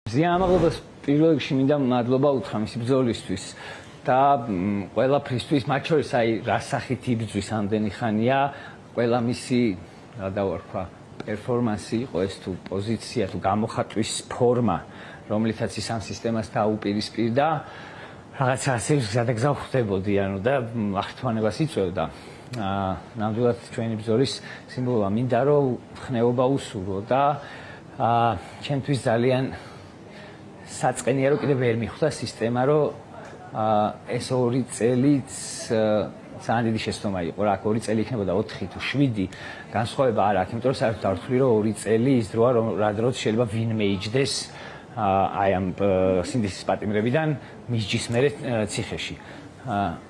ზიანამაღლებას პირველ რიგში მინდა მადლობა უთხრა მისი ბრძოლისთვის და ყველაფრისთვის, მათ შორის აი რასახით იბრძვის ამდენი ხანია, ყველა მისი რა დავარქვა პერფორმანსი იყო ეს თუ პოზიცია თუ გამოხატვის ფორმა, რომლითაც ის ამ სისტემას დაუპირისპირდა, რაღაცა ასეებს გადაგზავ ხდებოდი, ანუ და აღთვალებას იწვევდა. ნამდვილად ჩვენი ბრძოლის სიმბოლოა, მინდა რომ ხნეობა უსურო და ჩემთვის ძალიან საწყენია რომ კიდევ ვერ მიხვდა სისტემა, რომ ეს 2 წელიც ძალიან დიდი შეცდომა იყო, რა 2 წელი იქნებოდა 4 თუ 7, განსხვავება არ აქვს, იმიტომ რომ საერთოდ დავთვლი რომ 2 წელი ის დროა რომ რა დროც შეიძლება ვინმე იჯდეს აი ამ სინდისის პატიმრებიდან მისჯის მერე ციხეში.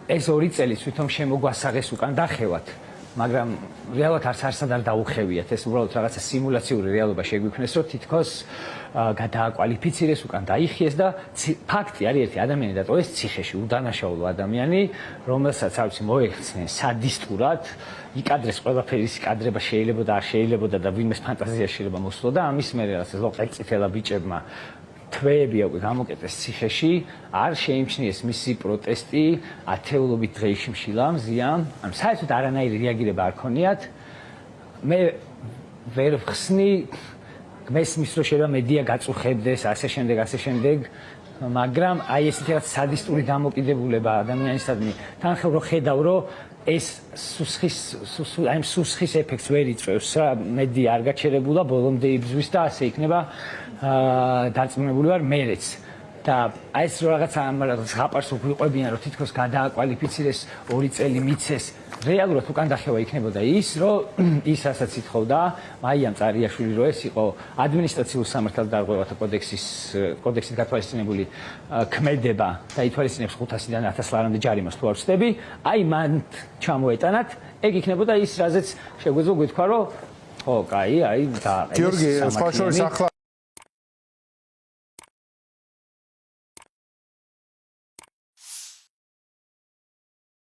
ეს 2 წელი თვითონ შემოგვასაღეს უკან დახევათ, მაგრამ რეალურად არცად არ დაუხევიათ, ეს უბრალოდ რაღაცა სიმულაციური რეალობა შეგვიქმნეს, რომ თითქოს გადააკვალიფიცირეს, უკან დაიხიეს და ფაქტი არის ერთი ადამიანი დატოვეს ციხეში, უდანაშაულო ადამიანი, რომელსაც არ ვიცი მოეხსნენ სადისტურად, იკადრეს ყველაფერი, ის კადრება შეიძლება და არ შეიძლება და ვინმეს ფანტაზიაში შეიძლება მოსულა და ამის მერე რაღაცა ლოყეწითელა ბიჭებმა თვეები უკვე გამოკეტეს ციხეში, არ შეიმჩნიეს მისი პროტესტი, ათეულობით დღეში მშილა მზიან, ანუ საერთოდ არანაირი რეაგირება არ ქონიათ. მე ვერ ვხსნი მესმის რომ შეიძლება მედია გაწუხებდეს, ასე შემდეგ, მაგრამ აი ესეთი რაღაც სადისტური დამოკიდებულება ადამიანისადმი თანხევ რომ ხედავ რომ ეს სუსხის ეფექტს ვერ იწვევს რა, მედია არ გაჩერებულა, ბოლომდე იბრძვის და ასე იქნება დარწმუნებული ვარ მერეც. და აი ეს რომ რაღაცა ამ ზღაპარს უყვებიან რომ თითქოს გადააკვალიფიცირეს 2 წელი მიცეს, რეალურად უკან დახევა იქნებოდა ის, რომ ის რასაც ითხოვდა მაიამ წარიაშვილი, რომ ეს იყო ადმინისტრაციულ სამართალ დარღვევათა კოდექსით გათვალისწინებული ქმედება და ითვალისწინებს 500-დან 1000 ლარამდე ჯარიმას თუ არ ვცდები, აი მან ჩამოეტანათ, ეგ იქნებოდა ის, რაზეც შეგვეძლო გითქვა, რომ ხო, კაი, აი და გიორგი, სხვა შორის ახლა